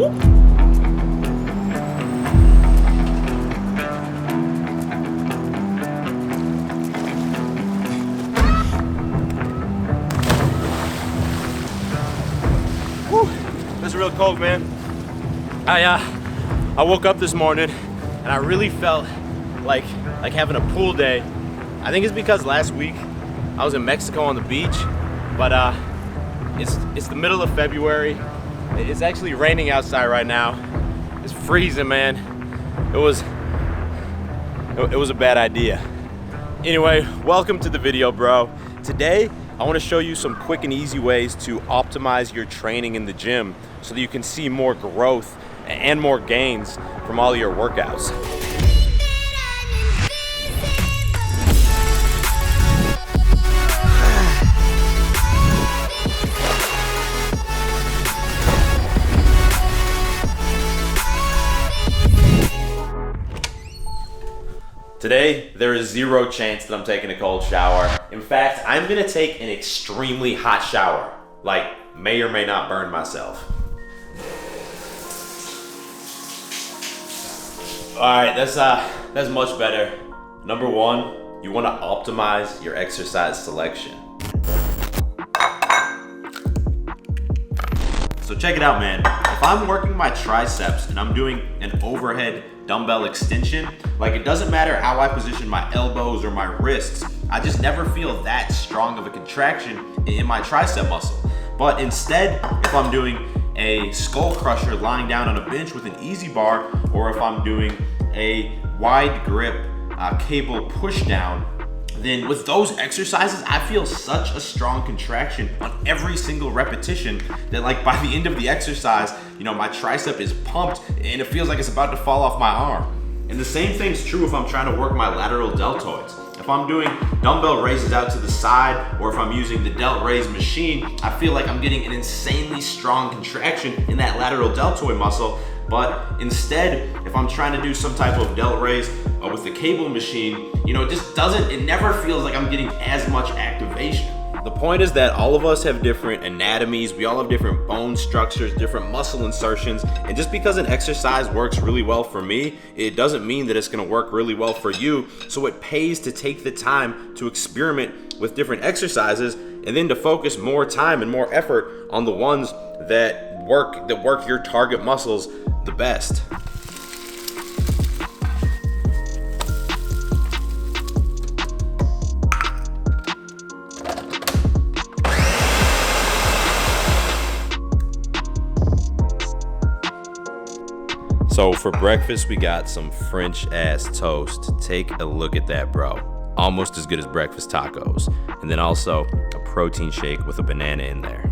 That's real cold, man. I woke up this morning and I really felt like having a pool day. I think it's because last week I was in Mexico on the beach, but it's the middle of February. It's actually raining outside right now. It's freezing, man. It was a bad idea. Anyway, welcome to the video, bro. Today I want to show you some quick and easy ways to optimize your training in the gym so that you can see more growth and more gains from all your workouts. Today, there is zero chance that I'm taking a cold shower. In fact, I'm gonna take an extremely hot shower. Like, may or may not burn myself. All right, that's much better. Number one, you wanna optimize your exercise selection. So check it out, man. If I'm working my triceps and I'm doing an overhead dumbbell extension, like it doesn't matter how I position my elbows or my wrists, I just never feel that strong of a contraction in my tricep muscle. But instead, if I'm doing a skull crusher lying down on a bench with an easy bar, or if I'm doing a wide grip cable push down, then with those exercises, I feel such a strong contraction on every single repetition that like by the end of the exercise, you know, my tricep is pumped and it feels like it's about to fall off my arm. And the same thing's true if I'm trying to work my lateral deltoids. If I'm doing dumbbell raises out to the side, or if I'm using the delt raise machine, I feel like I'm getting an insanely strong contraction in that lateral deltoid muscle. But instead, if I'm trying to do some type of delt raise with the cable machine, you know, it never feels like I'm getting as much activation. The point is that all of us have different anatomies, we all have different bone structures, different muscle insertions, and just because an exercise works really well for me, it doesn't mean that it's gonna work really well for you. So it pays to take the time to experiment with different exercises and then to focus more time and more effort on the ones that work your target muscles the best. So for breakfast, we got some French ass toast. Take a look at that, bro. Almost as good as breakfast tacos. And then also a protein shake with a banana in there.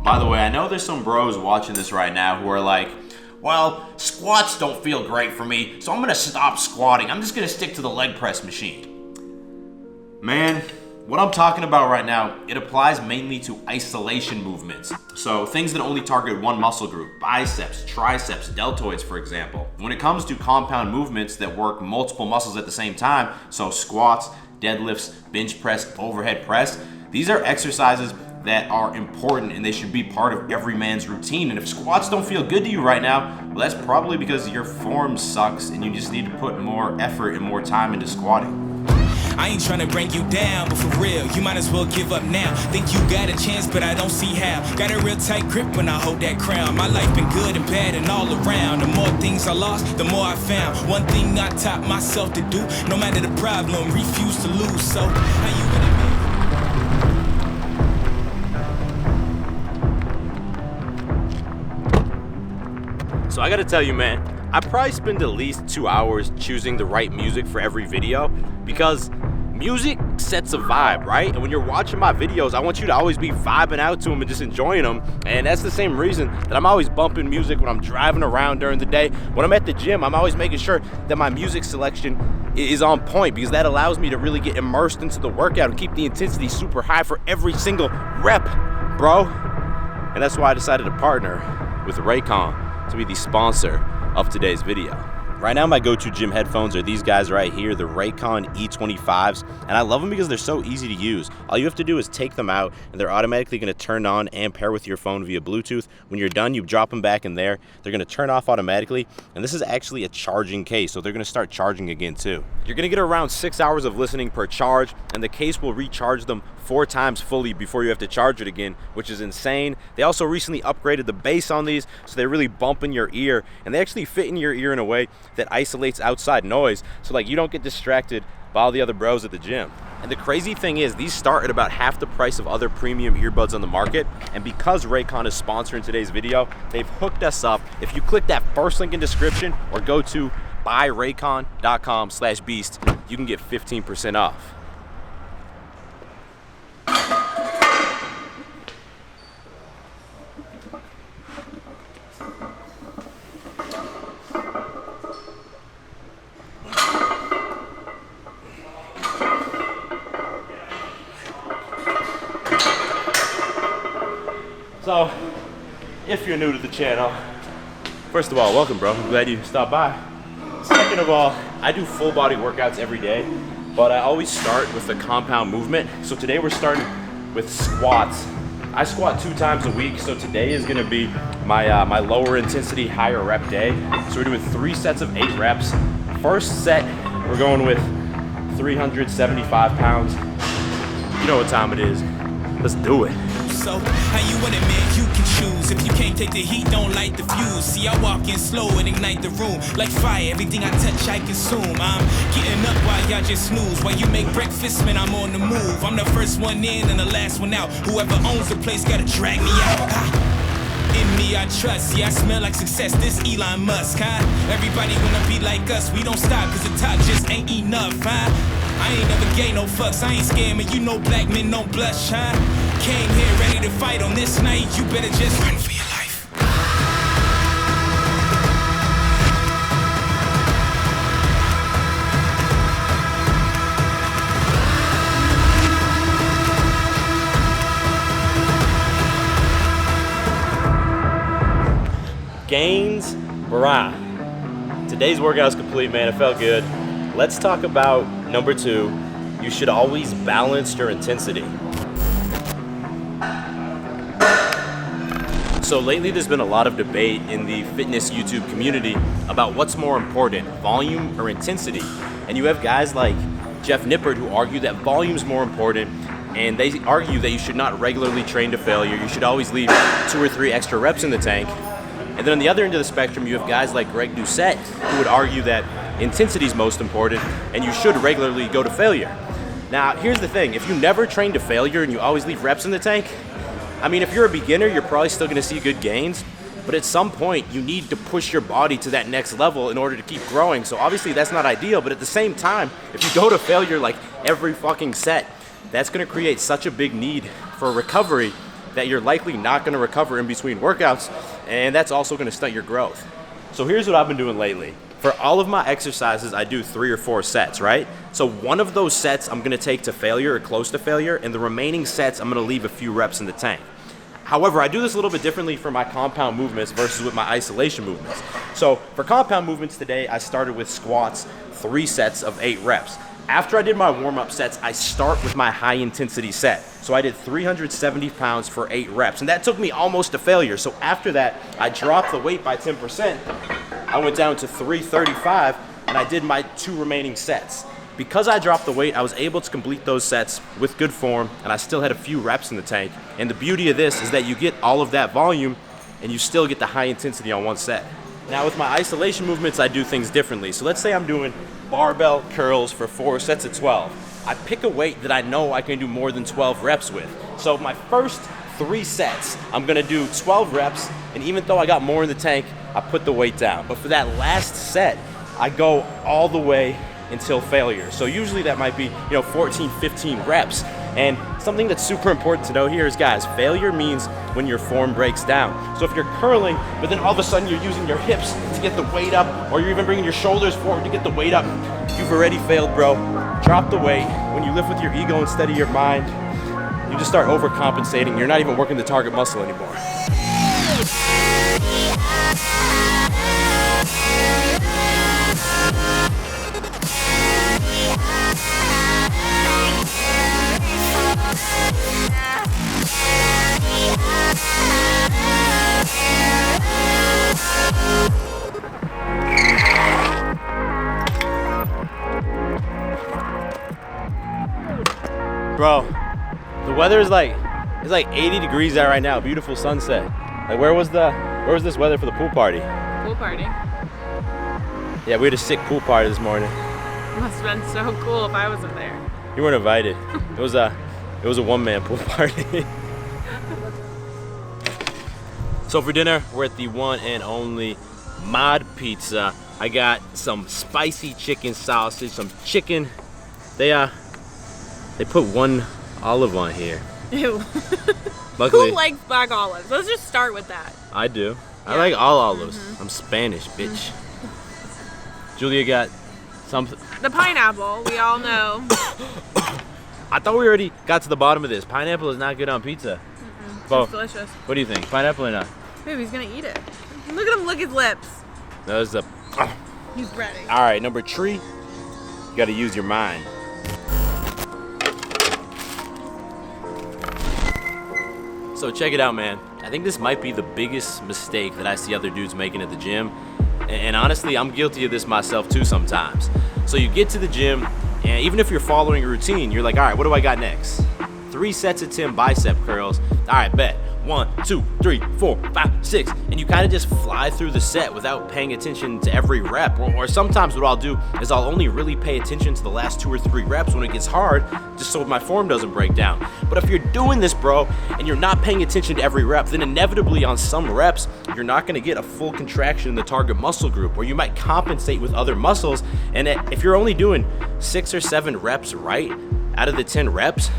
By the way, I know there's some bros watching this right now who are like, well, squats don't feel great for me, so I'm gonna stop squatting. I'm just gonna stick to the leg press machine. Man, what I'm talking about right now, it applies mainly to isolation movements. So things that only target one muscle group, biceps, triceps, deltoids, for example. When it comes to compound movements that work multiple muscles at the same time, so squats, deadlifts, bench press, overhead press, these are exercises that are important and they should be part of every man's routine. And if squats don't feel good to you right now, well, that's probably because your form sucks and you just need to put more effort and more time into squatting. I ain't tryna bring you down, but for real, you might as well give up now. Think you got a chance, but I don't see how. Got a real tight grip when I hold that crown. My life been good and bad and all around. The more things I lost, the more I found. One thing I taught myself to do, no matter the problem, refuse to lose. So, how you gonna So I gotta tell you, man, I probably spend at least 2 hours choosing the right music for every video because music sets a vibe, right? And when you're watching my videos, I want you to always be vibing out to them and just enjoying them. And that's the same reason that I'm always bumping music when I'm driving around during the day. When I'm at the gym, I'm always making sure that my music selection is on point because that allows me to really get immersed into the workout and keep the intensity super high for every single rep, bro. And that's why I decided to partner with Raycon to be the sponsor of today's video. Right now, my go-to gym headphones are these guys right here, the Raycon E25s, and I love them because they're so easy to use. All you have to do is take them out, and they're automatically going to turn on and pair with your phone via Bluetooth. When you're done, you drop them back in there. They're going to turn off automatically, and this is actually a charging case, so they're going to start charging again too. You're going to get around 6 hours of listening per charge, and the case will recharge them 4 times fully before you have to charge it again, which is insane. They also recently upgraded the bass on these, so they really bump in your ear, and they actually fit in your ear in a way that isolates outside noise, so like you don't get distracted by all the other bros at the gym. And the crazy thing is, these start at about half the price of other premium earbuds on the market, and because Raycon is sponsoring today's video, they've hooked us up. If you click that first link in description or go to buyraycon.com/beast, you can get 15% off. So, if you're new to the channel, first of all, welcome, bro. I'm glad you stopped by. Second of all, I do full body workouts every day, but I always start with the compound movement. So today we're starting with squats. I squat 2 times a week, so today is gonna be my my lower intensity, higher rep day. So we're doing 3 sets of 8 reps. First set, we're going with 375 pounds. You know what time it is. Let's do it. So, how you want it, man? You can choose. If you can't take the heat, don't light the fuse. See, I walk in slow and ignite the room. Like fire, everything I touch, I consume. I'm getting up while y'all just snooze. While you make breakfast, man, I'm on the move. I'm the first one in and the last one out. Whoever owns the place gotta drag me out. In me I trust, yeah, I smell like success, this Elon Musk, huh? Everybody wanna be like us, we don't stop, cause the top just ain't enough, huh? I ain't never gave no fucks, I ain't scared, man, you know black men don't blush, huh? Came here ready to fight on this night, you better just run for your life. Gains, brah. Today's workout's complete, man. It felt good. Let's talk about number 2. You should always balance your intensity. So lately there's been a lot of debate in the fitness YouTube community about what's more important, volume or intensity. And you have guys like Jeff Nippert who argue that volume's more important, and they argue that you should not regularly train to failure. You should always leave 2 or 3 extra reps in the tank. And then on the other end of the spectrum, you have guys like Greg Doucette who would argue that intensity is most important and you should regularly go to failure. Now, here's the thing. If you never train to failure and you always leave reps in the tank, I mean, if you're a beginner, you're probably still gonna see good gains, but at some point, you need to push your body to that next level in order to keep growing. So obviously that's not ideal, but at the same time, if you go to failure like every fucking set, that's gonna create such a big need for recovery that you're likely not gonna recover in between workouts, and that's also gonna stunt your growth. So here's what I've been doing lately. For all of my exercises, I do 3 or 4 sets, right? So one of those sets I'm gonna take to failure or close to failure, and the remaining sets I'm gonna leave a few reps in the tank. However, I do this a little bit differently for my compound movements versus with my isolation movements. So for compound movements today, I started with squats, 3 sets of 8 reps. After I did my warm-up sets, I start with my high intensity set. So I did 370 pounds for 8 reps, and that took me almost to failure. So after that, I dropped the weight by 10%. I went down to 335, and I did my 2 remaining sets. Because I dropped the weight, I was able to complete those sets with good form, and I still had a few reps in the tank. And the beauty of this is that you get all of that volume, and you still get the high intensity on one set. Now with my isolation movements, I do things differently. So let's say I'm doing barbell curls for 4 sets of 12. I pick a weight that I know I can do more than 12 reps with. So my first 3 sets, I'm gonna do 12 reps, and even though I got more in the tank, I put the weight down. But for that last set, I go all the way until failure. So usually that might be, 14, 15 reps. And something that's super important to know here is, guys, failure means when your form breaks down. So if you're curling, but then all of a sudden you're using your hips to get the weight up, or you're even bringing your shoulders forward to get the weight up, you've already failed, bro. Drop the weight. When you lift with your ego instead of your mind, you just start overcompensating. You're not even working the target muscle anymore. weather is like, it's like 80 degrees out right now. Beautiful sunset. Like where was this weather for the pool party? Pool party. Yeah, we had a sick pool party this morning. Must have been so cool if I wasn't there. You weren't invited. It was a one-man pool party. So for dinner, we're at the one and only Mod Pizza. I got some spicy chicken sausage, some chicken. They put one olive on here. Ew. Luckily, Who likes black olives? Let's just start with that. I do. I Yeah. like all olives. I'm Spanish, bitch. Julia got something. The pineapple, we all know. I thought we already got to the bottom of this. Pineapple is not good on pizza. Bo, It's delicious. what do you think? Pineapple or not? Babe, he's gonna eat it. Look at him lick his lips. That was the. He's ready. All right, number 3. You got to use your mind. So check it out, man. I think this might be the biggest mistake that I see other dudes making at the gym. And honestly, I'm guilty of this myself too sometimes. So you get to the gym, and even if you're following a routine, you're like, all right, what do I got next? 3 sets of 10 bicep curls. All right, bet. 1, 2, 3, 4, 5, 6. And you kind of just fly through the set without paying attention to every rep. Or sometimes what I'll do is I'll only really pay attention to the last 2 or 3 reps when it gets hard, just so my form doesn't break down. But if you're doing this, bro, and you're not paying attention to every rep, then inevitably on some reps, you're not gonna get a full contraction in the target muscle group, or you might compensate with other muscles. And if you're only doing 6 or 7 reps right out of the 10 reps,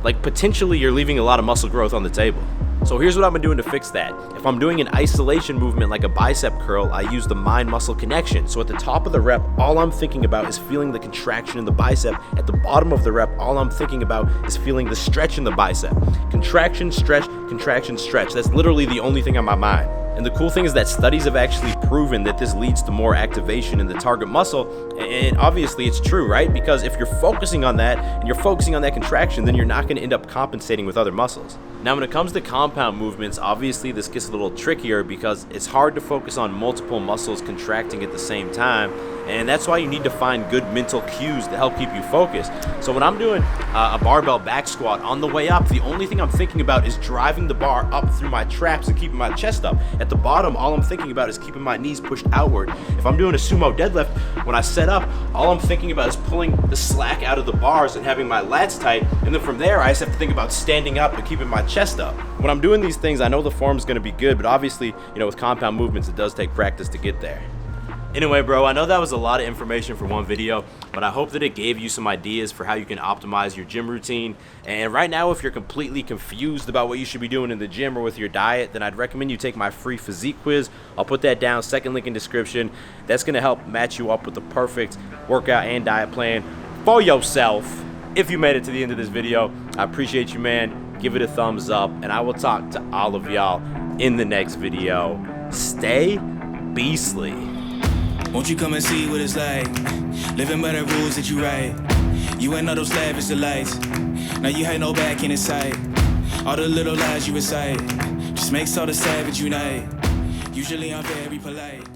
like potentially you're leaving a lot of muscle growth on the table. So here's what I've been doing to fix that. If I'm doing an isolation movement like a bicep curl, I use the mind-muscle connection. So at the top of the rep, all I'm thinking about is feeling the contraction in the bicep. At the bottom of the rep, all I'm thinking about is feeling the stretch in the bicep. Contraction, stretch, contraction, stretch. That's literally the only thing on my mind. And the cool thing is that studies have actually proven that this leads to more activation in the target muscle. And obviously it's true, right? Because if you're focusing on that and you're focusing on that contraction, then you're not going to end up compensating with other muscles. Now, when it comes to compound movements, obviously this gets a little trickier because it's hard to focus on multiple muscles contracting at the same time. And that's why you need to find good mental cues to help keep you focused. So when I'm doing a barbell back squat, on the way up, the only thing I'm thinking about is driving the bar up through my traps and keeping my chest up. At the bottom, all I'm thinking about is keeping my knees pushed outward. If I'm doing a sumo deadlift, when I set up, all I'm thinking about is pulling the slack out of the bars and having my lats tight. And then from there, I just have to think about standing up and keeping my chest up. When I'm doing these things, I know the form's gonna be good, but obviously, with compound movements, it does take practice to get there. Anyway, bro, I know that was a lot of information for one video, but I hope that it gave you some ideas for how you can optimize your gym routine. And right now, if you're completely confused about what you should be doing in the gym or with your diet, then I'd recommend you take my free physique quiz. I'll put that down, second link in description. That's gonna help match you up with the perfect workout and diet plan for yourself. If you made it to the end of this video, I appreciate you, man. Give it a thumbs up, and I will talk to all of y'all in the next video. Stay beastly. Won't you come and see what it's like? Living by the rules that you write. You ain't know those lavish delights. Now you ain't no back in sight. All the little lies you recite just makes all the savage unite. Usually I'm very polite.